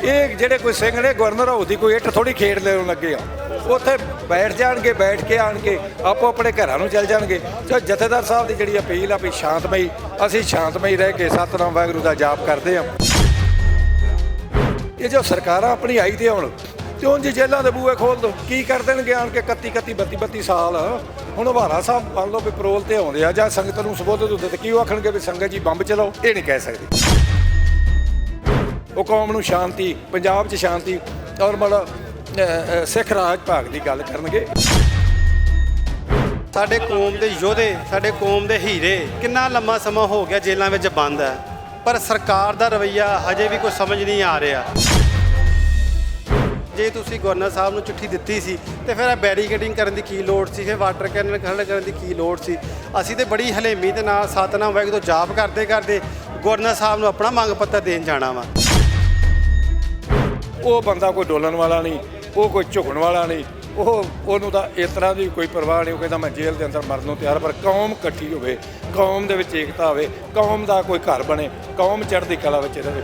ਇਹ ਜਿਹੜੇ ਕੋਈ ਸਿੰਘ ਨੇ ਗਵਰਨਰ ਹਾਊਸ ਦੀ ਕੋਈ ਇੱਟ ਥੋੜੀ ਖੇਡ ਲੈਣ ਲੱਗੇ ਆ। ਉੱਥੇ ਬੈਠ ਜਾਣਗੇ, ਬੈਠ ਕੇ ਆਣ ਕੇ ਆਪੋ ਆਪਣੇ ਘਰਾਂ ਨੂੰ ਚੱਲ ਜਾਣਗੇ। ਤੇ ਜਥੇਦਾਰ ਸਾਹਿਬ ਦੀ ਜਿਹੜੀ ਅਪੀਲ ਆ ਵੀ ਸ਼ਾਂਤਮਈ, ਅਸੀਂ ਸ਼ਾਂਤਮਈ ਰਹਿ ਕੇ ਸਤਿਨਾਮ ਵਾਹਿਗੁਰੂ ਦਾ ਜਾਪ ਕਰਦੇ ਆ। ਇਹ ਜੋ ਸਰਕਾਰਾਂ ਆਪਣੀ ਆਈ ਤੇ ਹੁਣ ਤੇ ਉਂਝ ਜੇਲ੍ਹਾਂ ਦੇ ਬੂਹੇ ਖੋਲ ਦੋ, ਕੀ ਕਰ ਦੇਣਗੇ ਆਣ ਕੇ 31 32 ਸਾਲ। ਹੁਣ ਹਵਾਰਾ ਸਾਹਿਬ ਮੰਨ ਲਓ ਵੀ ਪਰੋਲ ਤੇ ਆਉਂਦੇ ਆ ਜਾਂ ਸੰਗਤ ਨੂੰ ਸੰਬੋਧਨ ਹੁੰਦੇ ਤੇ ਕੀ ਆਖਣਗੇ ਵੀ ਸੰਗਤ ਜੀ ਬੰਬ ਚਲਾਓ? ਇਹ ਨਹੀਂ ਕਹਿ ਸਕਦੇ। ਉਹ ਕੌਮ ਨੂੰ ਸ਼ਾਂਤੀ, ਪੰਜਾਬ 'ਚ ਸ਼ਾਂਤੀ ਔਰ ਮਤਲਬ ਸਿੱਖ ਰਾਜ ਭਾਗ ਦੀ ਗੱਲ ਕਰਨਗੇ। ਸਾਡੇ ਕੌਮ ਦੇ ਯੋਧੇ, ਸਾਡੇ ਕੌਮ ਦੇ ਹੀਰੇ ਕਿੰਨਾ ਲੰਮਾ ਸਮਾਂ ਹੋ ਗਿਆ ਜੇਲ੍ਹਾਂ ਵਿੱਚ ਬੰਦ ਹੈ, ਪਰ ਸਰਕਾਰ ਦਾ ਰਵੱਈਆ ਹਜੇ ਵੀ ਕੋਈ ਸਮਝ ਨਹੀਂ ਆ ਰਿਹਾ। ਜੇ ਤੁਸੀਂ ਗਵਰਨਰ ਸਾਹਿਬ ਨੂੰ ਚਿੱਠੀ ਦਿੱਤੀ ਸੀ ਤੇ ਫਿਰ ਬੈਰੀਕੇਡਿੰਗ ਕਰਨ ਦੀ ਕੀ ਲੋੜ ਸੀ? ਫਿਰ ਵਾਟਰ ਕੈਨਨ ਖੜ੍ਹਾ ਕਰਨ ਦੀ ਕੀ ਲੋੜ ਸੀ? ਅਸੀਂ ਤੇ ਬੜੀ ਹਲੇਮੀ ਦੇ ਨਾਲ ਸਤਿਨਾਮ ਵਾਹਿਗੁਰੂ ਤੋਂ ਜਾਪ ਕਰਦੇ ਕਰਦੇ ਗਵਰਨਰ ਸਾਹਿਬ ਨੂੰ ਆਪਣਾ ਮੰਗ ਪੱਤਰ ਦੇਣ ਜਾਣਾ ਵਾ। ਉਹ ਬੰਦਾ ਕੋਈ ਡੋਲਣ ਵਾਲਾ ਨਹੀਂ, ਉਹ ਕੋਈ ਝੁਕਣ ਵਾਲਾ ਨਹੀਂ, ਉਹਨੂੰ ਤਾਂ ਇਸ ਤਰ੍ਹਾਂ ਦੀ ਕੋਈ ਪਰਵਾਹ ਨਹੀਂ। ਉਹ ਕਹਿੰਦਾ ਮੈਂ ਜੇਲ੍ਹ ਦੇ ਅੰਦਰ ਮਰਨ ਨੂੰ ਤਿਆਰ, ਪਰ ਕੌਮ ਇਕੱਠੀ ਹੋਵੇ, ਕੌਮ ਦੇ ਵਿੱਚ ਏਕਤਾ ਹੋਵੇ, ਕੌਮ ਦਾ ਕੋਈ ਘਰ ਬਣੇ, ਕੌਮ ਚੜ੍ਹਦੀ ਕਲਾ ਵਿੱਚ ਰਹੇ।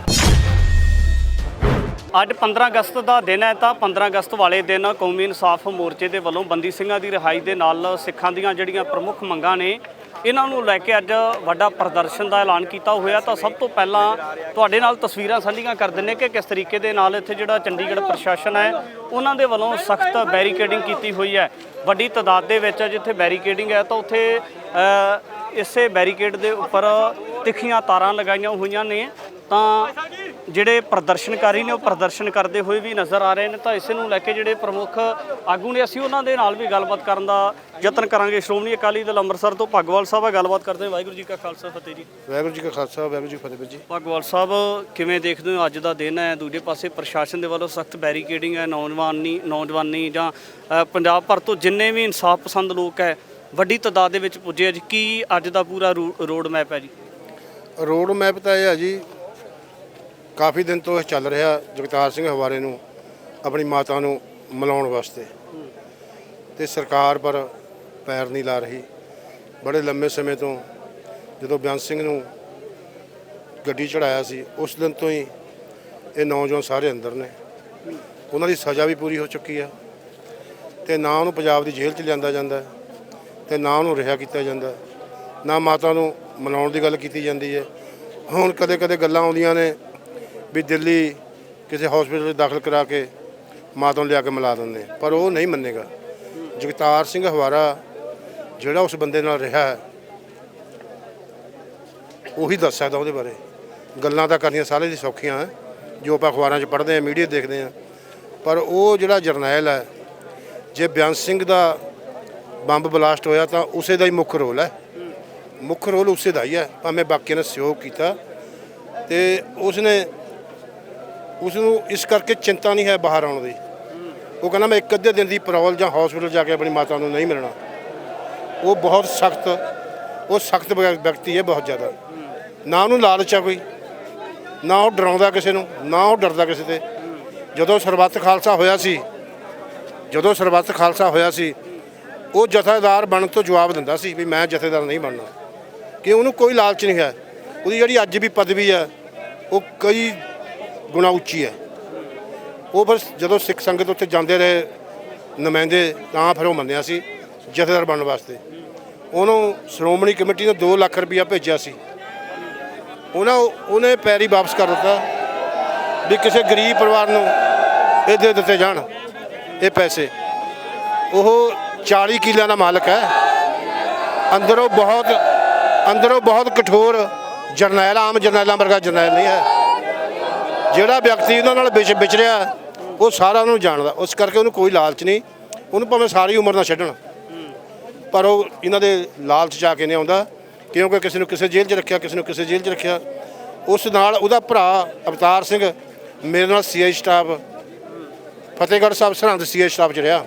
ਅੱਜ 15 ਅਗਸਤ ਦਾ ਦਿਨ ਹੈ ਤਾਂ 15 ਅਗਸਤ ਵਾਲੇ ਦਿਨ ਕੌਮੀ ਇਨਸਾਫ ਮੋਰਚੇ ਦੇ ਵੱਲੋਂ ਬੰਦੀ ਸਿੰਘਾਂ ਦੀ ਰਿਹਾਈ ਦੇ ਨਾਲ ਸਿੱਖਾਂ ਦੀਆਂ ਜਿਹੜੀਆਂ ਪ੍ਰਮੁੱਖ ਮੰਗਾਂ ਨੇ ਇਹਨਾਂ ਨੂੰ ਲੈ ਕੇ ਅੱਜ ਵੱਡਾ ਪ੍ਰਦਰਸ਼ਨ ਦਾ ਐਲਾਨ ਕੀਤਾ ਹੋਇਆ। ਤਾਂ ਸਭ ਤੋਂ ਪਹਿਲਾਂ ਤੁਹਾਡੇ ਨਾਲ ਤਸਵੀਰਾਂ ਸਾਂਝੀਆਂ ਕਰ ਦਿੰਦੇ ਕਿ ਕਿਸ ਤਰੀਕੇ ਦੇ ਨਾਲ ਇੱਥੇ ਜਿਹੜਾ ਚੰਡੀਗੜ੍ਹ ਪ੍ਰਸ਼ਾਸਨ ਹੈ ਉਹਨਾਂ ਦੇ ਵੱਲੋਂ ਸਖਤ ਬੈਰੀਕੇਡਿੰਗ ਕੀਤੀ ਹੋਈ ਹੈ। ਵੱਡੀ ਤਾਦਾਦ ਦੇ ਵਿੱਚ ਜਿੱਥੇ ਬੈਰੀਕੇਡਿੰਗ ਹੈ ਤਾਂ ਉੱਥੇ ਇਸੇ ਬੈਰੀਕੇਡ ਦੇ ਉੱਪਰ ਤਿੱਖੀਆਂ ਤਾਰਾਂ ਲਗਾਈਆਂ ਹੋਈਆਂ ਨੇ। ਤਾਂ ਜਿਹੜੇ ਪ੍ਰਦਰਸ਼ਨਕਾਰੀ ਨੇ ਉਹ ਪ੍ਰਦਰਸ਼ਨ ਕਰਦੇ ਹੋਏ ਵੀ ਨਜ਼ਰ ਆ ਰਹੇ ਨੇ। ਤਾਂ ਇਸੇ ਨੂੰ ਲੈ ਕੇ ਜਿਹੜੇ ਪ੍ਰਮੁੱਖ ਆਗੂ ਨੇ ਅਸੀਂ ਉਹਨਾਂ ਦੇ ਨਾਲ ਵੀ ਗੱਲਬਾਤ ਕਰਨ ਦਾ ਯਤਨ ਕਰਾਂਗੇ। ਸ਼੍ਰੋਮਣੀ ਅਕਾਲੀ ਦਲ ਅੰਮ੍ਰਿਤਸਰ ਤੋਂ ਭਾਗਵਾਲ ਸਾਹਿਬ ਆ, ਗੱਲਬਾਤ ਕਰਦੇ ਹਾਂ। ਵਾਹਿਗੁਰੂ ਜੀ ਕਾ ਖਾਲਸਾ, ਫਤਿਹ ਜੀ। ਵਾਹਿਗੁਰੂ ਜੀ ਕਾ ਖਾਲਸਾ, ਵਾਹਿਗੁਰੂ ਜੀ ਕੀ ਫਤਿਹ ਜੀ। ਭਾਗਵਾਲ ਸਾਹਿਬ, ਕਿਵੇਂ ਦੇਖਦੇ ਹੋ ਅੱਜ ਦਾ ਦਿਨ ਹੈ? ਦੂਜੇ ਪਾਸੇ ਪ੍ਰਸ਼ਾਸਨ ਦੇ ਵੱਲੋਂ ਸਖਤ ਬੈਰੀਕੇਡਿੰਗ ਹੈ। ਨੌਜਵਾਨੀ ਜਾਂ ਪੰਜਾਬ ਭਰ ਤੋਂ ਜਿੰਨੇ ਵੀ ਇਨਸਾਫ ਪਸੰਦ ਲੋਕ ਹੈ ਵੱਡੀ ਤਾਦਾਦ ਦੇ ਵਿੱਚ ਪੁੱਜੇ। ਅੱਜ ਕੀ ਅੱਜ ਦਾ ਪੂਰਾ ਰੋਡ ਮੈਪ ਹੈ ਜੀ? ਰੋਡ ਮੈਪ ਤਾਂ ਇਹ ਹੈ ਜੀ, ਕਾਫੀ ਦਿਨ ਤੋਂ ਇਹ ਚੱਲ ਰਿਹਾ ਜਗਤਾਰ ਸਿੰਘ ਹਵਾਰੇ ਨੂੰ ਆਪਣੀ ਮਾਤਾ ਨੂੰ ਮਿਲਾਉਣ ਵਾਸਤੇ, ਤੇ ਸਰਕਾਰ ਪਰ ਪੈਰ ਨਹੀਂ ਲਾ ਰਹੀ। ਬੜੇ ਲੰਮੇ ਸਮੇਂ ਤੋਂ ਜਦੋਂ ਬਿਆਨ ਸਿੰਘ ਨੂੰ ਗੱਡੀ ਚੜਾਇਆ ਸੀ ਉਸ ਦਿਨ ਤੋਂ ਹੀ ਇਹ ਨੌਜਵਾਨ ਸਾਰੇ ਅੰਦਰ ਨੇ। ਉਹਨਾਂ ਦੀ ਸਜ਼ਾ ਵੀ ਪੂਰੀ ਹੋ ਚੁੱਕੀ ਆ ਤੇ ਨਾ ਉਹਨੂੰ ਪੰਜਾਬ ਦੀ ਜੇਲ੍ਹ 'ਚ ਲਿਆਂਦਾ ਜਾਂਦਾ ਤੇ ਨਾ ਉਹਨੂੰ ਰਿਹਾ ਕੀਤਾ ਜਾਂਦਾ, ਨਾ ਮਾਤਾ ਨੂੰ ਮਿਲਾਉਣ ਦੀ ਗੱਲ ਕੀਤੀ ਜਾਂਦੀ ਹੈ। ਹੁਣ ਕਦੇ ਕਦੇ ਗੱਲਾਂ ਆਉਂਦੀਆਂ ਨੇ ਵੀ ਦਿੱਲੀ ਕਿਸੇ ਹਸਪੀਟਲ 'ਚ ਦਾਖਲ ਕਰਾ ਕੇ ਮਾਤਾ ਨੂੰ ਲਿਆ ਕੇ ਮਿਲਾ ਦਿੰਦੇ, ਪਰ ਉਹ ਨਹੀਂ ਮੰਨੇਗਾ। ਜਗਤਾਰ ਸਿੰਘ ਹਵਾਰਾ ਜਿਹੜਾ ਉਸ ਬੰਦੇ ਨਾਲ ਰਿਹਾ ਹੈ ਉਹੀ ਦੱਸ ਸਕਦਾ ਉਹਦੇ ਬਾਰੇ। ਗੱਲਾਂ ਤਾਂ ਕਰਨੀਆਂ ਸਾਰੇ ਦੀ ਸੌਖੀਆਂ ਹੈ ਜੋ ਆਪਾਂ ਅਖਬਾਰਾਂ 'ਚ ਪੜ੍ਹਦੇ ਹਾਂ, ਮੀਡੀਆ ਦੇਖਦੇ ਹਾਂ, ਪਰ ਉਹ ਜਿਹੜਾ ਜਰਨੈਲ ਹੈ, ਜੇ ਬਿਆਨ ਸਿੰਘ ਦਾ ਬੰਬ ਬਲਾਸਟ ਹੋਇਆ ਤਾਂ ਉਸੇ ਦਾ ਹੀ ਮੁੱਖ ਰੋਲ ਹੈ। ਮੁੱਖ ਰੋਲ ਉਸੇ ਦਾ ਹੀ ਹੈ, ਭਾਵੇਂ ਬਾਕੀਆਂ ਨੇ ਸਹਿਯੋਗ ਕੀਤਾ। ਤੇ ਉਸ ਨੂੰ ਇਸ ਕਰਕੇ ਚਿੰਤਾ ਨਹੀਂ ਹੈ ਬਾਹਰ ਆਉਣ ਦੀ। ਉਹ ਕਹਿੰਦਾ ਮੈਂ ਇੱਕ ਅੱਧੇ ਦਿਨ ਦੀ ਪਰੋਲ ਜਾਂ ਹਸਪੀਟਲ ਜਾ ਕੇ ਆਪਣੀ ਮਾਤਾ ਨੂੰ ਨਹੀਂ ਮਿਲਣਾ। ਉਹ ਬਹੁਤ ਸਖਤ ਵਿਅਕਤੀ ਹੈ, ਬਹੁਤ ਜ਼ਿਆਦਾ। ਨਾ ਉਹਨੂੰ ਲਾਲਚ ਆ ਕੋਈ, ਨਾ ਉਹ ਡਰਾਉਂਦਾ ਕਿਸੇ ਨੂੰ, ਨਾ ਉਹ ਡਰਦਾ ਕਿਸੇ ਤੇ। ਜਦੋਂ ਸਰਬੱਤ ਖਾਲਸਾ ਹੋਇਆ ਸੀ ਉਹ ਜਥੇਦਾਰ ਬਣਨ ਤੋਂ ਜਵਾਬ ਦਿੰਦਾ ਸੀ ਵੀ ਮੈਂ ਜਥੇਦਾਰ ਨਹੀਂ ਬਣਨਾ, ਕਿ ਉਹਨੂੰ ਕੋਈ ਲਾਲਚ ਨਹੀਂ ਹੈ। ਉਹਦੀ ਜਿਹੜੀ ਅੱਜ ਵੀ ਪਦਵੀ ਹੈ ਉਹ ਕਈ ਗੁਣਾ ਉੱਚੀ ਹੈ। ਉਹ ਬਸ ਜਦੋਂ ਸਿੱਖ ਸੰਗਤ ਉੱਥੇ ਜਾਂਦੇ ਰਹੇ ਨੁਮਾਇੰਦੇ ਤਾਂ ਫਿਰ ਉਹ ਮੰਨਿਆ ਸੀ ਜਥੇਦਾਰ ਬਣਨ ਵਾਸਤੇ। ਉਹਨੂੰ ਸ਼੍ਰੋਮਣੀ ਕਮੇਟੀ ਨੇ 2 ਲੱਖ ਰੁਪਈਆ ਭੇਜਿਆ ਸੀ, ਉਹਨੇ ਪੈਰੀ ਵਾਪਸ ਕਰ ਦਿੱਤਾ ਵੀ ਕਿਸੇ ਗਰੀਬ ਪਰਿਵਾਰ ਨੂੰ ਇਹ ਦੇ ਦਿੱਤੇ ਜਾਣ ਇਹ ਪੈਸੇ। ਉਹ 40 ਕਿੱਲਿਆਂ ਦਾ ਮਾਲਕ ਹੈ। ਅੰਦਰੋਂ ਬਹੁਤ ਕਠੋਰ ਜਰਨੈਲ, ਆਮ ਜਰਨੈਲਾਂ ਵਰਗਾ ਜਰਨੈਲ ਨਹੀਂ ਹੈ। ਜਿਹੜਾ ਵਿਅਕਤੀ ਉਹਨਾਂ ਨਾਲ ਵਿਚਰਿਆ ਉਹ ਸਾਰਾ ਉਹਨੂੰ ਜਾਣਦਾ, ਉਸ ਕਰਕੇ ਉਹਨੂੰ ਕੋਈ ਲਾਲਚ ਨਹੀਂ। ਉਹਨੂੰ ਭਾਵੇਂ ਸਾਰੀ ਉਮਰ ਨਾ ਛੱਡਣ, ਪਰ ਉਹ ਇਹਨਾਂ ਦੇ ਲਾਲਚ 'ਚ ਆ ਕੇ ਨਹੀਂ ਆਉਂਦਾ, ਕਿਉਂਕਿ ਕਿਸੇ ਨੂੰ ਕਿਸੇ ਜੇਲ੍ਹ 'ਚ ਰੱਖਿਆ, ਕਿਸੇ ਨੂੰ ਕਿਸੇ ਜੇਲ੍ਹ 'ਚ ਰੱਖਿਆ। ਉਸ ਨਾਲ ਉਹਦਾ ਭਰਾ ਅਵਤਾਰ ਸਿੰਘ ਮੇਰੇ ਨਾਲ CI staff Fatehgarh Sahib Sirhind CI staff 'ਚ ਰਿਹਾ।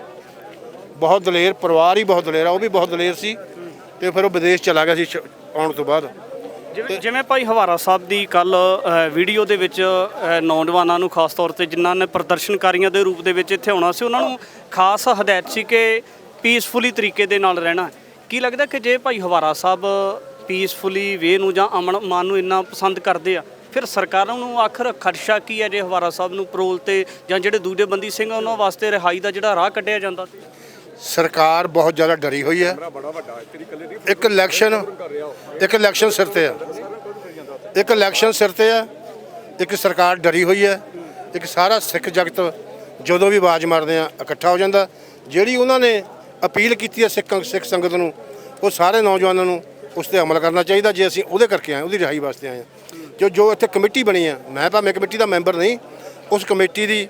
ਬਹੁਤ ਦਲੇਰ ਪਰਿਵਾਰ ਹੀ ਬਹੁਤ ਦਲੇਰ ਆ, ਉਹ ਵੀ ਬਹੁਤ ਦਲੇਰ ਸੀ ਤੇ ਫਿਰ ਉਹ ਵਿਦੇਸ਼ ਚਲਾ ਗਿਆ ਸੀ ਆਉਣ ਤੋਂ ਬਾਅਦ। ਜਿਵੇਂ ਭਾਈ ਹਵਾਰਾ ਸਾਹਿਬ ਦੀ ਕੱਲ ਵੀਡੀਓ ਦੇ ਵਿੱਚ ਨੌਜਵਾਨਾਂ ਨੂੰ ਖਾਸ ਤੌਰ ਤੇ ਜਿਨ੍ਹਾਂ ਨੇ ਪ੍ਰਦਰਸ਼ਨਕਾਰੀਆਂ ਦੇ ਰੂਪ ਦੇ ਵਿੱਚ ਇੱਥੇ ਆਉਣਾ ਸੀ ਉਹਨਾਂ ਨੂੰ ਖਾਸ ਹਦਾਇਤ ਸੀ ਕਿ ਪੀਸਫੁਲੀ ਤਰੀਕੇ ਦੇ ਨਾਲ ਰਹਿਣਾ। ਕੀ ਲੱਗਦਾ ਕਿ ਜੇ ਭਾਈ ਹਵਾਰਾ ਸਾਹਿਬ ਪੀਸਫੁਲੀ ਵੇ ਨੂੰ ਜਾਂ ਅਮਨ ਮਾਨ ਨੂੰ ਇੰਨਾ ਪਸੰਦ ਕਰਦੇ ਆ ਫਿਰ ਸਰਕਾਰਾਂ ਨੂੰ ਆਖਰ ਖਦਸ਼ਾ ਕੀ ਹੈ ਜੇ ਹਵਾਰਾ ਸਾਹਿਬ ਨੂੰ ਪਰੋਲ ਤੇ ਜਾਂ ਜਿਹੜੇ ਦੂਜੇ ਬੰਦੀ ਸਿੰਘ ਉਹਨਾਂ ਵਾਸਤੇ ਰਿਹਾਈ ਦਾ ਜਿਹੜਾ ਰਾਹ ਕੱਢਿਆ ਜਾਂਦਾ ਸੀ? ਸਰਕਾਰ ਬਹੁਤ ਜ਼ਿਆਦਾ ਡਰੀ ਹੋਈ ਹੈ। ਇੱਕ ਇਲੈਕਸ਼ਨ ਸਿਰ ਤੇ ਆ, ਇੱਕ ਸਰਕਾਰ ਡਰੀ ਹੋਈ ਹੈ, ਇੱਕ ਸਾਰਾ ਸਿੱਖ ਜਗਤ ਜਦੋਂ ਵੀ ਆਵਾਜ਼ ਮਾਰਦੇ ਆ ਇਕੱਠਾ ਹੋ ਜਾਂਦਾ। ਜਿਹੜੀ ਉਹਨਾਂ ਨੇ ਅਪੀਲ ਕੀਤੀ ਹੈ ਸਿੱਖ ਸੰਗਤ ਨੂੰ, ਉਹ ਸਾਰੇ ਨੌਜਵਾਨਾਂ ਨੂੰ ਉਸ 'ਤੇ ਅਮਲ ਕਰਨਾ ਚਾਹੀਦਾ। ਜੇ ਅਸੀਂ ਉਹਦੇ ਕਰਕੇ ਆਏ, ਉਹਦੀ ਰਿਹਾਈ ਵਾਸਤੇ ਆਏ ਹਾਂ। ਜੋ ਇੱਥੇ ਕਮੇਟੀ ਬਣੀ ਆ, ਮੈਂ ਭਾਵੇਂ ਕਮੇਟੀ ਦਾ ਮੈਂਬਰ ਨਹੀਂ, ਉਸ ਕਮੇਟੀ ਦੀ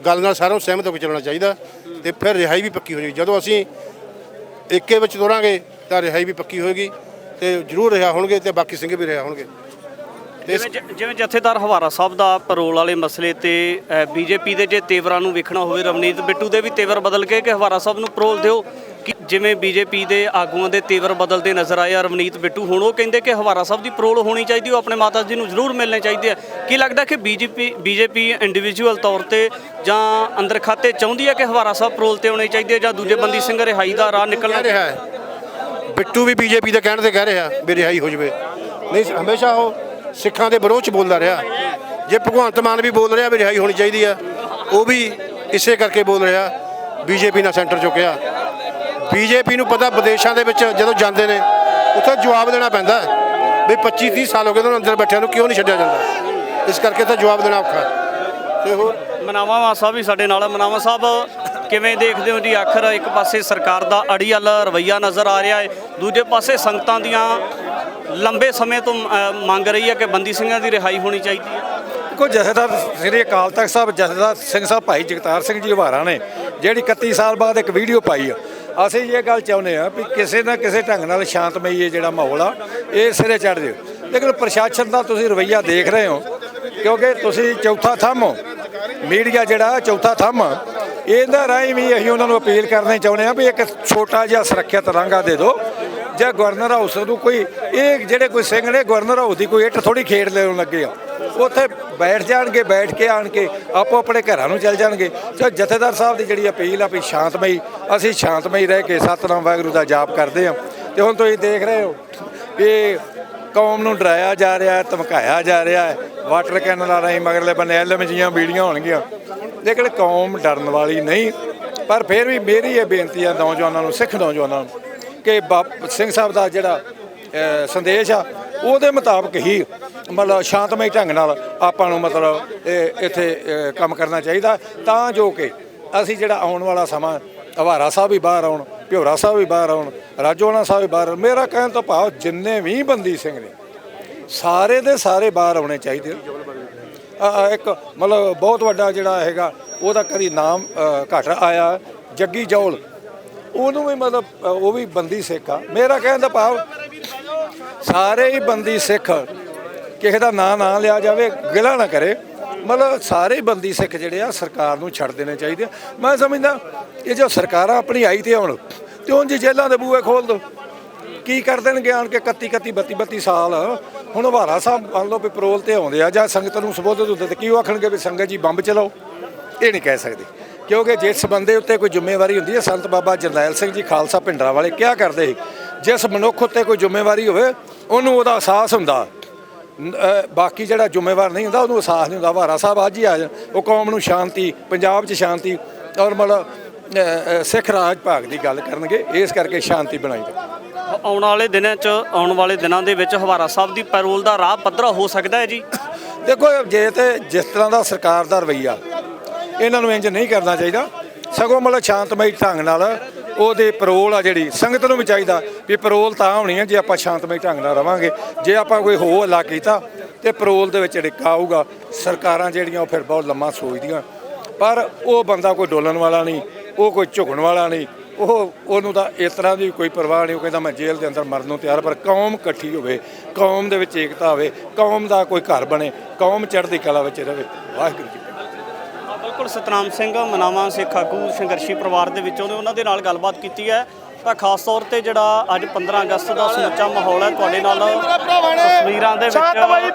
ਗੱਲ ਨਾਲ ਸਾਰਿਆਂ ਨੂੰ ਸਹਿਮਤ ਹੋ ਕੇ ਚੱਲਣਾ ਚਾਹੀਦਾ ਤੇ ਫਿਰ ਰਿਹਾਈ ਵੀ ਪੱਕੀ ਹੋ ਜਾਏਗੀ। ਜਦੋਂ ਅਸੀਂ ਏਕੇ ਵਿੱਚ ਤੁਰਾਂਗੇ ਤਾਂ ਰਿਹਾਈ ਵੀ ਪੱਕੀ ਹੋਏਗੀ ਤੇ ਜ਼ਰੂਰ ਰਿਹਾ ਹੋਣਗੇ ਤੇ ਬਾਕੀ ਸਿੰਘ ਵੀ ਰਿਹਾ ਹੋਣਗੇ। ਜਿਵੇਂ ਜਥੇਦਾਰ ਹਵਾਰਾ ਸਾਹਿਬ ਦਾ ਪਰੋਲ ਵਾਲੇ ਮਸਲੇ ਤੇ ਬੀਜੇਪੀ ਦੇ ਜੇ ਤੇਵਰਾਂ ਨੂੰ ਵੇਖਣਾ ਹੋਵੇ, ਰਵਨੀਤ ਬਿੱਟੂ ਦੇ ਵੀ ਤੇਵਰ ਬਦਲ ਕੇ ਕਿ ਹਵਾਰਾ ਸਾਹਿਬ ਨੂੰ ਪਰੋਲ ਦਿਓ, ਕਿ ਜਿਵੇਂ ਬੀਜੇਪੀ ਦੇ ਆਗੂਆਂ ਦੇ ਤੇਵਰ ਬਦਲਦੇ ਨਜ਼ਰ ਆਏ ਆ। ਰਵਨੀਤ ਬਿੱਟੂ ਹੁਣ ਉਹ ਕਹਿੰਦੇ ਕਿ ਹਵਾਰਾ ਸਾਹਿਬ ਦੀ ਪਰੋਲ ਹੋਣੀ ਚਾਹੀਦੀ, ਉਹ ਆਪਣੇ ਮਾਤਾ ਜੀ ਨੂੰ ਜ਼ਰੂਰ ਮਿਲਣੇ ਚਾਹੀਦੇ ਆ। ਕੀ ਲੱਗਦਾ ਕਿ ਬੀਜੇਪੀ ਇੰਡੀਵਿਜੂਅਲ ਤੌਰ ਤੇ ਜਾਂ ਅੰਦਰ ਖਾਤੇ ਚਾਹੁੰਦੀ ਹੈ ਕਿ ਹਵਾਰਾ ਸਾਹਿਬ ਪਰੋਲ ਤੇ ਆਉਣੇ ਚਾਹੀਦੇ ਜਾਂ ਦੂਜੇ ਬੰਦੀ ਸਿੰਘ ਰਿਹਾਈ ਦਾ ਰਾਹ ਨਿਕਲਣਾ ਰਿਹਾ ਹੈ? ਬਿੱਟੂ ਵੀ ਬੀਜੇਪੀ ਦੇ ਕਹਿਣ ਤੇ ਕਹਿ ਰਿਹਾ ਵੀ ਰਿਹਾਈ ਹੋ ਜਾਵੇ, ਨਹੀਂ ਹਮੇਸ਼ਾ ਉਹ ਸਿੱਖਾਂ ਦੇ ਵਿਰੋਧ 'ਚ ਬੋਲਦਾ ਰਿਹਾ। ਜੇ ਭਗਵੰਤ ਮਾਨ ਵੀ ਬੋਲ ਰਿਹਾ ਵੀ ਰਿਹਾਈ ਹੋਣੀ ਚਾਹੀਦੀ ਆ, ਉਹ ਵੀ ਇਸੇ ਕਰਕੇ ਬੋਲ ਰਿਹਾ ਬੀਜੇਪੀ ਨਾਲ ਸੈਂਟਰ ਚੁੱਕਿਆ। ਬੀਜੇਪੀ ਨੂੰ ਪਤਾ ਵਿਦੇਸ਼ਾਂ ਦੇ ਵਿੱਚ ਜਦੋਂ ਜਾਂਦੇ ਨੇ ਉੱਥੇ ਜਵਾਬ ਦੇਣਾ ਪੈਂਦਾ ਵੀ 25-30 ਸਾਲ ਹੋ ਗਏ ਉਹਨਾਂ ਅੰਦਰ ਬੈਠਿਆਂ ਨੂੰ, ਕਿਉਂ ਨਹੀਂ ਛੱਡਿਆ ਜਾਂਦਾ? ਇਸ ਕਰਕੇ ਤਾਂ ਜਵਾਬ ਦੇਣਾ ਔਖਾ। ਤੇ ਹੋਰ ਮਨਾਵਾ ਸਾਹਿਬ ਵੀ ਸਾਡੇ ਨਾਲ। ਮਨਾਵਾ ਸਾਹਿਬ ਕਿਵੇਂ ਦੇਖਦੇ ਹੋ ਜੀ? ਆਖਰ ਇੱਕ ਪਾਸੇ ਸਰਕਾਰ ਦਾ ਅੜੀਅਲ ਰਵੱਈਆ ਨਜ਼ਰ ਆ ਰਿਹਾ ਹੈ, ਦੂਜੇ ਪਾਸੇ ਸੰਗਤਾਂ ਦੀਆਂ ਲੰਬੇ ਸਮੇਂ ਤੋਂ ਮੰਗ ਰਹੀ ਹੈ ਕਿ ਬੰਦੀ ਸਿੰਘਾਂ ਦੀ ਰਿਹਾਈ ਹੋਣੀ ਚਾਹੀਦੀ ਹੈ। ਦੇਖੋ, ਜਥੇਦਾਰ ਸ੍ਰੀ ਅਕਾਲ ਤਖਤ ਸਾਹਿਬ ਜਥੇਦਾਰ ਸਿੰਘ ਸਾਹਿਬ ਭਾਈ ਜਗਤਾਰ ਸਿੰਘ ਜੀ ਹਵਾਰਾ ਨੇ ਜਿਹੜੀ 31 ਸਾਲ ਬਾਅਦ ਇੱਕ ਵੀਡੀਓ ਪਾਈ ਆ, ਅਸੀਂ ਇਹ ਗੱਲ ਚਾਹੁੰਦੇ ਆ ਵੀ ਕਿਸੇ ਨਾ ਕਿਸੇ ਢੰਗ ਨਾਲ ਸ਼ਾਂਤਮਈ ਇਹ ਜਿਹੜਾ ਮਾਹੌਲ ਆ ਇਹ ਸਿਰੇ ਚੜ੍ਹ ਜਾਵੇ। ਲੇਕਿਨ ਪ੍ਰਸ਼ਾਸਨ ਦਾ ਤੁਸੀਂ ਰਵੱਈਆ ਦੇਖ ਰਹੇ ਹੋ, ਕਿਉਂਕਿ ਤੁਸੀਂ ਚੌਥਾ ਥੰਮ ਹੋ, ਮੀਡੀਆ ਜਿਹੜਾ ਚੌਥਾ ਥੰਮ, ਇਹਦਾ ਰਾਹੀਂ ਵੀ ਅਸੀਂ ਉਹਨਾਂ ਨੂੰ ਅਪੀਲ ਕਰਨੀ ਚਾਹੁੰਦੇ ਆ ਵੀ ਇੱਕ ਛੋਟਾ ਜਿਹਾ ਸੁਰੱਖਿਅਤ ਰਾਂਗਾ ਦੇ ਦਿਓ ਜਾਂ ਗਵਰਨਰ ਹਾਊਸ ਨੂੰ ਕੋਈ, ਇਹ ਜਿਹੜੇ ਕੋਈ ਸਿੰਘ ਨੇ ਗਵਰਨਰ ਹਾਊਸ ਦੀ ਕੋਈ ਇੱਟ ਥੋੜੀ ਖੇਡ ਲੈਣ ਲੱਗੇ ਆ, ਉੱਥੇ ਬੈਠ ਜਾਣਗੇ, ਬੈਠ ਕੇ ਆਣ ਕੇ ਆਪੋ ਆਪਣੇ ਘਰਾਂ ਨੂੰ ਚੱਲ ਜਾਣਗੇ। ਸੋ ਜਥੇਦਾਰ ਸਾਹਿਬ ਦੀ ਜਿਹੜੀ ਅਪੀਲ ਆ ਵੀ ਸ਼ਾਂਤਮਈ, ਅਸੀਂ ਸ਼ਾਂਤਮਈ ਰਹਿ ਕੇ ਸਤਿਨਾਮ ਵਾਹਿਗੁਰੂ ਦਾ ਜਾਪ ਕਰਦੇ ਹਾਂ। ਤੇ ਹੁਣ ਤੁਸੀਂ ਦੇਖ ਰਹੇ ਹੋ ਕਿ ਕੌਮ ਨੂੰ ਡਰਾਇਆ ਜਾ ਰਿਹਾ, ਧਮਕਾਇਆ ਜਾ ਰਿਹਾ ਹੈ। ਵਾਟਰ ਕੈਨਲਾਂ ਰਾਹੀਂ ਮਗਰਲੇ ਬੰਨੇ ਐਲਐਮਜੀਆਂ ਵੀਡੀਆਂ ਹੋਣਗੀਆਂ, ਲੇਕਿਨ ਕੌਮ ਡਰਨ ਵਾਲੀ ਨਹੀਂ। ਪਰ ਫਿਰ ਵੀ ਮੇਰੀ ਇਹ ਬੇਨਤੀ ਆ ਨੌਜਵਾਨਾਂ ਨੂੰ, ਸਿੱਖ ਨੌਜਵਾਨਾਂ ਨੂੰ, ਕਿ ਸਿੰਘ ਸਾਹਿਬ ਦਾ ਜਿਹੜਾ ਸੰਦੇਸ਼ ਆ ਉਹਦੇ ਮੁਤਾਬਕ ਹੀ ਮਤਲਬ ਸ਼ਾਂਤਮਈ ਢੰਗ ਨਾਲ ਆਪਾਂ ਨੂੰ ਮਤਲਬ ਇੱਥੇ ਕੰਮ ਕਰਨਾ ਚਾਹੀਦਾ, ਤਾਂ ਜੋ ਕਿ ਅਸੀਂ ਜਿਹੜਾ ਆਉਣ ਵਾਲਾ ਸਮਾਂ ਹਵਾਰਾ ਸਾਹਿਬ ਵੀ ਬਾਹਰ ਆਉਣ, ਭਿਓਰਾ ਸਾਹਿਬ ਵੀ ਬਾਹਰ ਆਉਣ, ਰਾਜੋਆਣਾ ਸਾਹਿਬ ਵੀ ਬਾਹਰ ਆਉਣ। ਮੇਰਾ ਕਹਿਣ ਤੋਂ ਭਾਵ ਜਿੰਨੇ ਵੀ ਬੰਦੀ ਸਿੰਘ ਨੇ ਸਾਰੇ ਦੇ ਸਾਰੇ ਬਾਹਰ ਆਉਣੇ ਚਾਹੀਦੇ। ਇੱਕ ਮਤਲਬ ਬਹੁਤ ਵੱਡਾ ਜਿਹੜਾ ਹੈਗਾ ਉਹਦਾ ਕਦੀ ਨਾਮ ਘੱਟ ਆਇਆ, ਜੱਗੀ ਜੌਲ, ਉਹਨੂੰ ਵੀ ਮਤਲਬ ਉਹ ਵੀ ਬੰਦੀ ਸਿੱਖ ਆ। ਮੇਰਾ ਕਹਿਣ ਦਾ ਭਾਵ ਸਾਰੇ ਹੀ ਬੰਦੀ ਸਿੱਖ, ਕਿਸੇ ਦਾ ਨਾਂ ਨਾ ਲਿਆ ਜਾਵੇ, ਗਿਲਾ ਨਾ ਕਰੇ, ਮਤਲਬ ਸਾਰੇ ਹੀ ਬੰਦੀ ਸਿੱਖ ਜਿਹੜੇ ਆ ਸਰਕਾਰ ਨੂੰ ਛੱਡ ਦੇਣੇ ਚਾਹੀਦੇ। ਮੈਂ ਸਮਝਦਾ ਇਹ ਜੋ ਸਰਕਾਰਾਂ ਆਪਣੀ ਆਈ ਤੇ ਆਉਣ ਤੇ ਉਂਝ ਜੇਲ੍ਹਾਂ ਦੇ ਬੂਹੇ ਖੋਲ ਦਿਓ, ਕੀ ਕਰ ਦੇਣਗੇ ਆਣ ਕੇ 31-32 ਸਾਲ। ਹੁਣ ਹਵਾਰਾ ਸਾਹਿਬ ਮੰਨ ਲਓ ਵੀ ਪਰੋਲ ਤੇ ਆਉਂਦੇ ਆ ਜਾਂ ਸੰਗਤ ਨੂੰ ਸੰਬੋਧਿਤ ਹੁੰਦੇ ਤੇ ਕੀ ਉਹ ਆਖਣਗੇ ਵੀ ਸੰਗਤ ਜੀ ਬੰਬ ਚਲਾਓ? ਇਹ ਨਹੀਂ ਕਹਿ ਸਕਦੇ, ਕਿਉਂਕਿ ਜਿਸ ਬੰਦੇ ਉੱਤੇ ਕੋਈ ਜ਼ਿੰਮੇਵਾਰੀ ਹੁੰਦੀ ਹੈ, ਸੰਤ ਬਾਬਾ ਜਰਨੈਲ ਸਿੰਘ ਜੀ ਖਾਲਸਾ ਭਿੰਡਰਾਂ ਵਾਲੇ ਕਿਹਾ ਕਰਦੇ ਸੀ, ਜਿਸ ਮਨੁੱਖ ਉੱਤੇ ਕੋਈ ਜ਼ਿੰਮੇਵਾਰੀ ਹੋਵੇ ਉਹਨੂੰ ਉਹਦਾ ਅਹਿਸਾਸ ਹੁੰਦਾ, ਬਾਕੀ ਜਿਹੜਾ ਜ਼ਿੰਮੇਵਾਰ ਨਹੀਂ ਹੁੰਦਾ ਉਹਨੂੰ ਅਹਿਸਾਸ ਨਹੀਂ ਹੁੰਦਾ। ਹਵਾਰਾ ਸਾਹਿਬ ਅੱਜ ਹੀ ਆ ਜਾਣ, ਉਹ ਕੌਮ ਨੂੰ ਸ਼ਾਂਤੀ, ਪੰਜਾਬ 'ਚ ਸ਼ਾਂਤੀ ਔਰ ਮਤਲਬ ਸਿੱਖ ਰਾਜ ਭਾਗ ਦੀ ਗੱਲ ਕਰਨਗੇ, ਇਸ ਕਰਕੇ ਸ਼ਾਂਤੀ ਬਣਾਈ ਜਾਵੇ। ਆਉਣ ਵਾਲੇ ਦਿਨਾਂ ਦੇ ਵਿੱਚ ਹਵਾਰਾ ਸਾਹਿਬ ਦੀ ਪੈਰੋਲ ਦਾ ਰਾਹ ਪੱਧਰਾ ਹੋ ਸਕਦਾ ਹੈ ਜੀ? ਦੇਖੋ, ਜੇ ਤੇ ਜਿਸ ਤਰ੍ਹਾਂ ਦਾ ਸਰਕਾਰ ਦਾ ਰਵੱਈਆ, ਇਹਨਾਂ ਨੂੰ ਇੰਜ ਨਹੀਂ ਕਰਨਾ ਚਾਹੀਦਾ, ਸਗੋਂ ਮਤਲਬ ਸ਼ਾਂਤਮਈ ਢੰਗ ਨਾਲ ਉਹਦੇ ਪਰੋਲ ਆ ਜਿਹੜੀ ਸੰਗਤ ਨੂੰ ਵੀ ਚਾਹੀਦਾ ਵੀ ਪਰੋਲ ਤਾਂ ਹੋਣੀ ਹੈ ਜੇ ਆਪਾਂ ਸ਼ਾਂਤਮਈ ਢੰਗ ਨਾਲ ਰਵਾਂਗੇ। ਜੇ ਆਪਾਂ ਕੋਈ ਹੋ ਹੱਲਾ ਕੀਤਾ ਤੇ ਪਰੋਲ ਦੇ ਵਿੱਚ ਡਿੱਕਾ ਆਊਗਾ। ਸਰਕਾਰਾਂ ਜਿਹੜੀਆਂ ਉਹ ਫਿਰ ਬਹੁਤ ਲੰਮਾ ਸੋਚਦੀਆਂ, ਪਰ ਉਹ ਬੰਦਾ ਕੋਈ ਡੋਲਣ ਵਾਲਾ ਨਹੀਂ, ਉਹ ਕੋਈ ਝੁਕਣ ਵਾਲਾ ਨਹੀਂ, ਉਹਨੂੰ ਤਾਂ ਇਸ ਤਰ੍ਹਾਂ ਦੀ ਕੋਈ ਪਰਵਾਹ ਨਹੀਂ। ਉਹ ਕਹਿੰਦਾ ਮੈਂ ਜੇਲ੍ਹ ਦੇ ਅੰਦਰ ਮਰਨ ਨੂੰ ਤਿਆਰ। ਪਰ ਕੌਮ ਇਕੱਠੀ ਹੋਵੇ, ਕੌਮ ਦੇ ਵਿੱਚ ਏਕਤਾ ਹੋਵੇ, ਕੌਮ ਦਾ ਕੋਈ ਘਰ ਬਣੇ, ਕੌਮ ਚੜ੍ਹਦੀ ਕਲਾ ਵਿੱਚ ਰਹੇ। ਵਾਹਿਗੁਰੂ ਜੀ। ਬਿਲਕੁਲ, ਸਤਨਾਮ ਸਿੰਘ ਮਨਾਵਾ ਸਿੱਖ ਆਗੂ ਸੰਘਰਸ਼ੀ ਪਰਿਵਾਰ ਦੇ ਵਿੱਚੋਂ ਨੇ, ਉਹਨਾਂ ਦੇ ਨਾਲ ਗੱਲਬਾਤ ਕੀਤੀ ਹੈ। ਤਾਂ ਖਾਸ ਤੌਰ ਤੇ ਜਿਹੜਾ ਅੱਜ 15 ਅਗਸਤ ਦਾ ਸਮੁੱਚਾ ਮਾਹੌਲ ਹੈ ਤੁਹਾਡੇ ਨਾਲ ਤਸਵੀਰਾਂ ਦੇ ਵਿੱਚ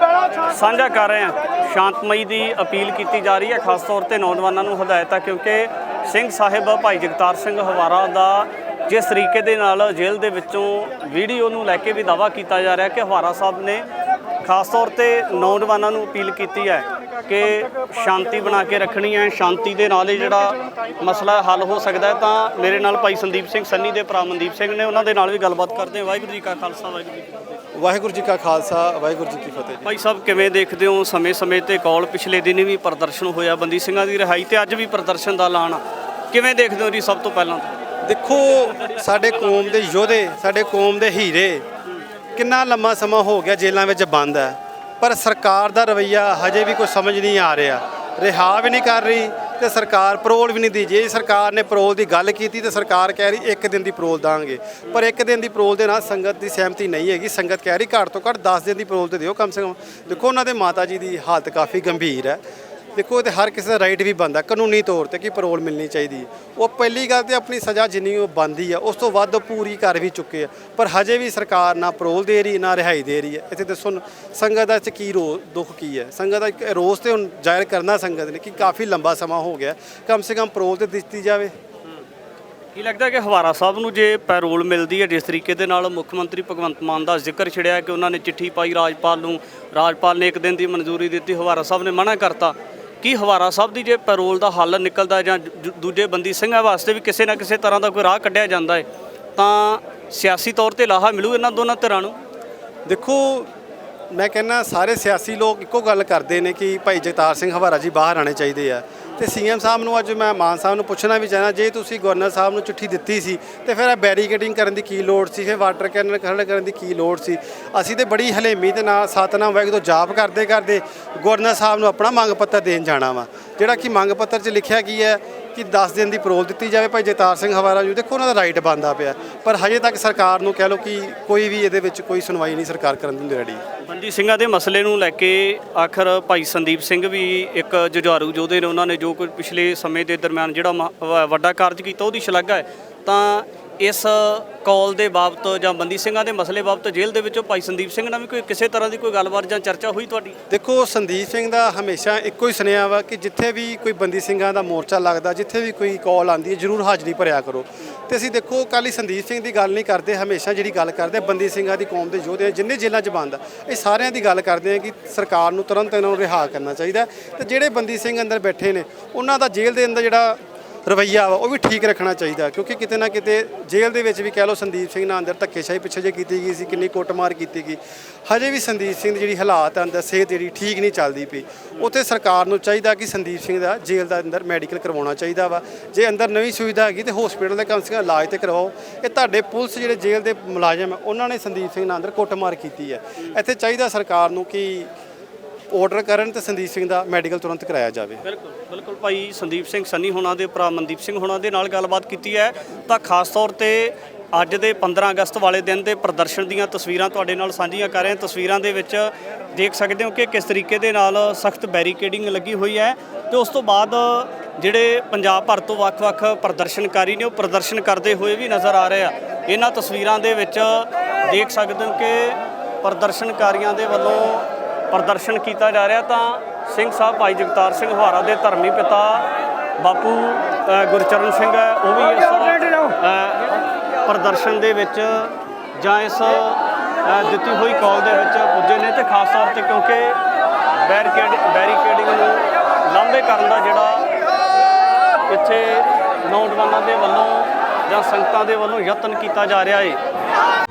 ਸਾਂਝਾ ਕਰ ਰਹੇ ਹਾਂ। ਸ਼ਾਂਤਮਈ ਦੀ ਅਪੀਲ ਕੀਤੀ ਜਾ ਰਹੀ ਹੈ, ਖਾਸ ਤੌਰ ਤੇ ਨੌਜਵਾਨਾਂ ਨੂੰ ਹਦਾਇਤ ਹੈ, ਕਿਉਂਕਿ ਸਿੰਘ ਸਾਹਿਬ ਭਾਈ ਜਗਤਾਰ ਸਿੰਘ ਹਵਾਰਾ ਦਾ ਜਿਸ ਤਰੀਕੇ ਦੇ ਨਾਲ ਜੇਲ੍ਹ ਦੇ ਵਿੱਚੋਂ ਵੀਡੀਓ ਨੂੰ ਲੈ ਕੇ ਵੀ ਦਾਅਵਾ ਕੀਤਾ ਜਾ ਰਿਹਾ ਕਿ ਹਵਾਰਾ ਸਾਹਿਬ ਨੇ ਖਾਸ ਤੌਰ ਤੇ ਨੌਜਵਾਨਾਂ ਨੂੰ ਅਪੀਲ ਕੀਤੀ ਹੈ ਕਿ ਸ਼ਾਂਤੀ ਬਣਾ ਕੇ ਰੱਖਣੀ ਹੈ, ਸ਼ਾਂਤੀ ਦੇ ਨਾਲ ਹੀ ਜਿਹੜਾ ਮਸਲਾ ਹੱਲ ਹੋ ਸਕਦਾ ਹੈ। ਤਾਂ ਮੇਰੇ ਨਾਲ ਭਾਈ ਸੰਦੀਪ ਸਿੰਘ ਸੰਨੀ ਦੇ ਭਰਾ ਮਨਦੀਪ ਸਿੰਘ ਨੇ, ਉਹਨਾਂ ਦੇ ਨਾਲ ਵੀ ਗੱਲਬਾਤ ਕਰਦੇ ਹਾਂ। ਵਾਹਿਗੁਰੂ ਜੀ ਕਾ ਖਾਲਸਾ, ਵਾਹਿਗੁਰੂ ਜੀ ਕੀ ਫਤਿਹ। ਵਾਹਿਗੁਰੂ ਜੀ ਕਾ ਖਾਲਸਾ, ਵਾਹਿਗੁਰੂ ਜੀ ਕੀ ਫਤਿਹ। ਭਾਈ ਸਾਹਿਬ, ਕਿਵੇਂ ਦੇਖਦੇ ਹੋ ਸਮੇਂ-ਸਮੇਂ ਤੇ ਕੌਲ, ਪਿਛਲੇ ਦਿਨ ਵੀ ਪ੍ਰਦਰਸ਼ਨ ਹੋਇਆ ਬੰਦੀ ਸਿੰਘਾਂ ਦੀ ਰਿਹਾਈ ਤੇ ਅੱਜ ਵੀ ਪ੍ਰਦਰਸ਼ਨ ਦਾ ਐਲਾਨ, ਕਿਵੇਂ ਦੇਖਦੇ ਹੋ ਜੀ? ਸਭ ਤੋਂ ਪਹਿਲਾਂ ਦੇਖੋ, ਸਾਡੇ ਕੌਮ ਦੇ ਯੋਧੇ, ਸਾਡੇ ਕੌਮ ਦੇ ਹੀਰੇ ਕਿੰਨਾ ਲੰਮਾ ਸਮਾਂ ਹੋ ਗਿਆ ਜੇਲ੍ਹਾਂ ਵਿੱਚ ਬੰਦ ਹੈ, ਪਰ ਸਰਕਾਰ ਦਾ ਰਵੱਈਆ ਹਜੇ ਵੀ ਕੋਈ ਸਮਝ ਨਹੀਂ ਆ ਰਿਹਾ। ਰਿਹਾ ਵੀ ਨਹੀਂ ਕਰ ਰਹੀ ਤੇ ਸਰਕਾਰ ਪਰੋਲ ਵੀ ਨਹੀਂ ਦੀ। ਜੇ ਸਰਕਾਰ ਨੇ ਪਰੋਲ ਦੀ ਗੱਲ ਕੀਤੀ ਤੇ ਸਰਕਾਰ ਕਹਿ ਰਹੀ 1 ਦਿਨ ਦੀ ਪਰੋਲ ਦਾਂਗੇ, ਪਰ 1 ਦਿਨ ਦੀ ਪਰੋਲ ਦੇ ਨਾਲ ਸੰਗਤ ਦੀ ਸਹਿਮਤੀ ਨਹੀਂ ਹੈਗੀ। ਸੰਗਤ ਕਹਿ ਰਹੀ ਘੱਟ ਤੋਂ ਘੱਟ 10 ਦਿਨ ਦੀ ਪਰੋਲ ਤੇ ਦਿਓ ਕਮ ਸੇ ਕਮ। ਦੇਖੋ, ਉਹਨਾਂ ਦੇ ਮਾਤਾ ਜੀ ਦੀ ਹਾਲਤ ਕਾਫੀ ਗੰਭੀਰ ਹੈ। ਦੇਖੋ, ਇਹ ਤੇ ਹਰ ਕਿਸੇ ਦਾ ਰਾਈਟ ਵੀ ਬਣਦਾ ਕਾਨੂੰਨੀ ਤੌਰ ਤੇ ਕਿ ਪਰੋਲ ਮਿਲਣੀ ਚਾਹੀਦੀ। ਉਹ ਪਹਿਲੀ ਗੱਲ ਤੇ ਆਪਣੀ ਸਜ਼ਾ ਜਿੰਨੀ ਉਹ ਬਣਦੀ ਆ ਉਸ ਤੋਂ ਵੱਧ ਉਹ ਪੂਰੀ ਕਰ ਵੀ ਚੁੱਕੇ ਆ, ਪਰ ਹਜੇ ਵੀ ਸਰਕਾਰ ਨਾ ਪਰੋਲ ਦੇ ਰਹੀ ਨਾ ਰਿਹਾਈ ਦੇ ਰਹੀ ਹੈ। ਇੱਥੇ ਦੱਸੋ ਸੰਗਤ ਦਾ ਕੀ ਦੁੱਖ ਕੀ ਹੈ? ਸੰਗਤ ਦਾ ਇੱਕ ਰੋਸ ਤੇ ਹੁਣ ਜ਼ਾਹਿਰ ਕਰਨਾ ਸੰਗਤ ਨੇ ਕਿ ਕਾਫੀ ਲੰਬਾ ਸਮਾਂ ਹੋ ਗਿਆ, ਕਮ ਸੇ ਕਮ ਪਰੋਲ ਤੇ ਦਿੱਤੀ ਜਾਵੇ। ਕੀ ਲੱਗਦਾ ਕਿ ਹਵਾਰਾ ਸਾਹਿਬ ਨੂੰ ਜੇ ਪੈਰੋਲ ਮਿਲਦੀ ਹੈ, ਜਿਸ ਤਰੀਕੇ ਦੇ ਨਾਲ ਮੁੱਖ ਮੰਤਰੀ ਭਗਵੰਤ ਮਾਨ ਦਾ ਜ਼ਿਕਰ ਛਿੜਿਆ ਕਿ ਉਹਨਾਂ ਨੇ ਚਿੱਠੀ ਪਾਈ ਰਾਜਪਾਲ ਨੂੰ, ਰਾਜਪਾਲ ਨੇ 1 ਦਿਨ ਦੀ ਮਨਜ਼ੂਰੀ ਦਿੱਤੀ, ਹਵਾਰਾ ਸਾਹਿਬ ਨੇ ਮਨਾ ਕਰਤਾ, ਕੀ ਹਵਾਰਾ ਸਾਹਿਬ ਦੀ ਜੇ ਪੈਰੋਲ ਦਾ ਹੱਲ ਨਿਕਲਦਾ ਜਾਂ ਦੂਜੇ ਬੰਦੀ ਸਿੰਘਾਂ ਵਾਸਤੇ ਵੀ ਕਿਸੇ ਨਾ ਕਿਸੇ ਤਰ੍ਹਾਂ ਦਾ ਕੋਈ ਰਾਹ ਕੱਢਿਆ ਜਾਂਦਾ ਹੈ ਤਾਂ ਸਿਆਸੀ ਤੌਰ ਤੇ ਲਾਹਾ ਮਿਲੂ ਇਹਨਾਂ ਦੋਨਾਂ ਧਿਰਾਂ ਨੂੰ? ਦੇਖੋ, ਮੈਂ ਕਹਿੰਦਾ ਸਾਰੇ ਸਿਆਸੀ ਲੋਕ ਇੱਕੋ ਗੱਲ ਕਰਦੇ ਨੇ ਕਿ ਭਾਈ ਜਗਤਾਰ ਸਿੰਘ ਹਵਾਰਾ ਜੀ ਬਾਹਰ ਆਉਣੇ ਚਾਹੀਦੇ ਆ। ਤੇ ਸੀਐਮ ਸਾਹਿਬ ਨੂੰ ਅੱਜ ਮੈਂ ਮਾਨ ਸਾਹਿਬ ਨੂੰ ਪੁੱਛਣਾ ਵੀ ਚਾਹੁੰਦਾ, ਜੇ ਤੁਸੀਂ ਗਵਰਨਰ ਸਾਹਿਬ ਨੂੰ ਚਿੱਠੀ ਦਿੱਤੀ ਸੀ ਤੇ ਫਿਰ ਇਹ ਬੈਰੀਕੇਡਿੰਗ ਕਰਨ ਦੀ ਕੀ ਲੋੜ ਸੀ? ਫਿਰ ਵਾਟਰ ਕੈਨਲ ਖੜ੍ਹਾ ਕਰਨ ਦੀ ਕੀ ਲੋੜ ਸੀ? ਅਸੀਂ ਤੇ ਬੜੀ ਹਲੇਮੀ ਦੇ ਨਾਲ ਸਤਨਾਮ ਵਾਹਿਗੁਰੂ ਤੋਂ ਜਾਪ ਕਰਦੇ ਕਰਦੇ ਗਵਰਨਰ ਸਾਹਿਬ ਨੂੰ ਆਪਣਾ ਮੰਗ ਪੱਤਰ ਦੇਣ ਜਾਣਾ ਵਾ, ਜਿਹੜਾ ਕਿ ਮੰਗ ਪੱਤਰ 'ਚ ਲਿਖਿਆ ਕੀ ਹੈ ਕਿ 10 ਦਿਨ ਦੀ ਪਰੋਲ ਦਿੱਤੀ ਜਾਵੇ ਭਾਈ ਜਗਤਾਰ ਸਿੰਘ ਹਵਾਰਾ ਜੀ। ਦੇਖੋ, ਉਹਨਾਂ ਦਾ ਰਾਈਟ ਬਣਦਾ ਪਿਆ, ਪਰ ਹਜੇ ਤੱਕ ਸਰਕਾਰ ਨੂੰ ਕਹਿ ਲਓ ਕਿ ਕੋਈ ਵੀ ਇਹਦੇ ਵਿੱਚ ਕੋਈ ਸੁਣਵਾਈ ਨਹੀਂ ਸਰਕਾਰ ਕਰਨ ਦੀ ਰੈਡੀ। ਬੰਦੀ ਸਿੰਘਾਂ ਦੇ ਮਸਲੇ ਨੂੰ ਲੈ ਕੇ ਆਖਰ ਭਾਈ ਸੰਦੀਪ ਸਿੰਘ ਵੀ ਇੱਕ ਜੁਝਾਰੂ ਯੋਧੇ ਨੇ, ਉਹਨਾਂ ਨੇ ਜੋ ਕੁਝ ਪਿਛਲੇ ਸਮੇਂ ਦੇ ਦਰਮਿਆਨ ਜਿਹੜਾ ਵੱਡਾ ਕਾਰਜ ਕੀਤਾ ਉਹਦੀ ਸ਼ਲਾਘਾ ਹੈ। ਤਾਂ ਇਸ ਕੌਲ ਦੇ ਬਾਬਤ ਜਾਂ ਬੰਦੀ ਸਿੰਘਾਂ ਦੇ ਮਸਲੇ ਬਾਬਤ ਜੇਲ੍ਹ ਦੇ ਵਿੱਚੋਂ ਭਾਈ ਸੰਦੀਪ ਸਿੰਘ ਨਾਲ ਵੀ ਕੋਈ ਕਿਸੇ ਤਰ੍ਹਾਂ ਦੀ ਕੋਈ ਗੱਲਬਾਤ ਜਾਂ ਚਰਚਾ ਹੋਈ ਤੁਹਾਡੀ? ਦੇਖੋ, ਸੰਦੀਪ ਸਿੰਘ ਦਾ ਹਮੇਸ਼ਾ ਇੱਕੋ ਹੀ ਸੁਨੇਹਾ ਵਾ ਕਿ ਜਿੱਥੇ ਵੀ ਕੋਈ ਬੰਦੀ ਸਿੰਘਾਂ ਦਾ ਮੋਰਚਾ ਲੱਗਦਾ, ਜਿੱਥੇ ਵੀ ਕੋਈ ਕੌਲ ਆਉਂਦੀ ਹੈ, ਜ਼ਰੂਰ ਹਾਜ਼ਰੀ ਭਰਿਆ ਕਰੋ। ਤੇ ਅਸੀਂ ਦੇਖੋ, ਕੱਲ੍ਹ ਹੀ ਸੰਦੀਪ ਸਿੰਘ ਦੀ ਗੱਲ ਨਹੀਂ ਕਰਦੇ, ਹਮੇਸ਼ਾ ਜਿਹੜੀ ਗੱਲ ਕਰਦੇ ਬੰਦੀ ਸਿੰਘਾਂ ਦੀ ਕੌਮ ਦੇ ਯੋਧੇ ਜਿੰਨੇ ਜੇਲ੍ਹਾਂ 'ਚ ਬੰਦ, ਇਹ ਸਾਰਿਆਂ ਦੀ ਗੱਲ ਕਰਦੇ ਆ ਕਿ ਸਰਕਾਰ ਨੂੰ ਤੁਰੰਤ ਇਹਨਾਂ ਨੂੰ ਰਿਹਾ ਕਰਨਾ ਚਾਹੀਦਾ। ਤੇ ਜਿਹੜੇ ਬੰਦੀ ਸਿੰਘ ਅੰਦਰ ਬੈਠੇ ਨੇ ਉਹਨਾਂ ਦਾ ਜੇਲ੍ਹ ਦੇ ਅੰਦਰ ਜਿਹੜਾ ਰਵੱਈਆ ਵਾ ਉਹ ਵੀ ਠੀਕ ਰੱਖਣਾ ਚਾਹੀਦਾ, ਕਿਉਂਕਿ ਕਿਤੇ ਨਾ ਕਿਤੇ ਜੇਲ੍ਹ ਦੇ ਵਿੱਚ ਵੀ ਕਹਿ ਲਓ ਸੰਦੀਪ ਸਿੰਘ ਨਾਲ ਅੰਦਰ ਧੱਕੇਸ਼ਾਹੀ ਪਿੱਛੇ ਜੇ ਕੀਤੀ ਗਈ ਸੀ, ਕਿੰਨੀ ਕੁੱਟਮਾਰ ਕੀਤੀ ਗਈ। ਹਜੇ ਵੀ ਸੰਦੀਪ ਸਿੰਘ ਦੀ ਜਿਹੜੀ ਹਾਲਾਤ ਅੰਦਰ ਸਿਹਤ ਜਿਹੜੀ ਠੀਕ ਨਹੀਂ ਚੱਲਦੀ ਪਈ। ਉੱਥੇ ਸਰਕਾਰ ਨੂੰ ਚਾਹੀਦਾ ਕਿ ਸੰਦੀਪ ਸਿੰਘ ਦਾ ਜੇਲ੍ਹ ਦਾ ਅੰਦਰ ਮੈਡੀਕਲ ਕਰਵਾਉਣਾ ਚਾਹੀਦਾ ਵਾ। ਜੇ ਅੰਦਰ ਨਵੀਂ ਸੁਵਿਧਾ ਹੈਗੀ ਤੇ ਹਸਪੀਟਲ ਦੇ ਕਮ ਸੇ ਕਮ ਇਲਾਜ ਤੇ ਕਰਵਾਓ। ਇਹ ਤੁਹਾਡੇ ਪੁਲਿਸ ਜਿਹੜੇ ਜੇਲ੍ਹ ਦੇ ਮੁਲਾਜ਼ਮ ਉਹਨਾਂ ਨੇ ਸੰਦੀਪ ਸਿੰਘ ਨਾਲ ਅੰਦਰ ਕੁੱਟਮਾਰ ਕੀਤੀ ਹੈ। ਇੱਥੇ ਚਾਹੀਦਾ ਸਰਕਾਰ ਨੂੰ ਕਿ ਆਰਡਰ ਕਰਨ ਤੇ ਸੰਦੀਪ ਸਿੰਘ ਦਾ ਮੈਡੀਕਲ ਤੁਰੰਤ ਕਰਾਇਆ ਜਾਵੇ। ਬਿਲਕੁਲ ਬਿਲਕੁਲ ਭਾਈ ਸੰਦੀਪ ਸਿੰਘ ਸੰਨੀ ਹੋਣਾ ਦੇ ਭਰਾ ਮਨਦੀਪ ਸਿੰਘ ਹੋਣਾ ਦੇ ਨਾਲ ਗੱਲਬਾਤ ਕੀਤੀ ਹੈ। ਤਾਂ ਖਾਸ ਤੌਰ ਤੇ ਅੱਜ ਦੇ 15 ਅਗਸਤ ਵਾਲੇ ਦਿਨ ਦੇ ਪ੍ਰਦਰਸ਼ਨ ਦੀਆਂ ਤਸਵੀਰਾਂ ਤੁਹਾਡੇ ਨਾਲ ਸਾਂਝੀਆਂ ਕਰ ਰਹੇ ਹਾਂ। ਤਸਵੀਰਾਂ ਦੇ ਵਿੱਚ ਦੇਖ ਸਕਦੇ ਹੋ ਕਿ ਕਿਸ ਤਰੀਕੇ ਦੇ ਨਾਲ ਸਖਤ ਬੈਰੀਕੇਡਿੰਗ ਲੱਗੀ ਹੋਈ ਹੈ ਤੇ ਉਸ ਤੋਂ ਬਾਅਦ ਜਿਹੜੇ ਪੰਜਾਬ ਭਰ ਤੋਂ ਵੱਖ-ਵੱਖ ਪ੍ਰਦਰਸ਼ਨਕਾਰੀ ਨੇ ਉਹ ਪ੍ਰਦਰਸ਼ਨ ਕਰਦੇ ਹੋਏ ਵੀ ਨਜ਼ਰ ਆ ਰਹੇ ਆ। ਇਹਨਾਂ ਤਸਵੀਰਾਂ ਦੇ ਵਿੱਚ ਦੇਖ ਸਕਦੇ ਹੋ ਕਿ ਪ੍ਰਦਰਸ਼ਨਕਾਰੀਆਂ ਦੇ ਵੱਲੋਂ ਪ੍ਰਦਰਸ਼ਨ ਕੀਤਾ ਜਾ ਰਿਹਾ। ਤਾਂ ਸਿੰਘ ਸਾਹਿਬ ਭਾਈ ਜਗਤਾਰ ਸਿੰਘ ਹਵਾਰਾ ਦੇ ਧਰਮੀ ਪਿਤਾ ਬਾਪੂ ਗੁਰਚਰਨ ਸਿੰਘ ਹੈ, ਉਹ ਵੀ ਇਸ ਪ੍ਰਦਰਸ਼ਨ ਦੇ ਵਿੱਚ ਜਾਂ ਇਸ ਦਿੱਤੀ ਹੋਈ ਕਾਲ ਦੇ ਵਿੱਚ ਪੁੱਜੇ ਨੇ। ਤੇ ਖਾਸ ਤੌਰ ਤੇ ਕਿਉਂਕਿ ਬੈਰੀਕੇਡਿੰਗ ਨੂੰ ਲਾਂਭੇ ਕਰਨ ਦਾ ਜਿਹੜਾ ਇੱਥੇ ਨੌਜਵਾਨਾਂ ਦੇ ਵੱਲੋਂ ਜਾਂ ਸੰਗਤਾਂ ਦੇ ਵੱਲੋਂ ਯਤਨ ਕੀਤਾ ਜਾ ਰਿਹਾ ਹੈ।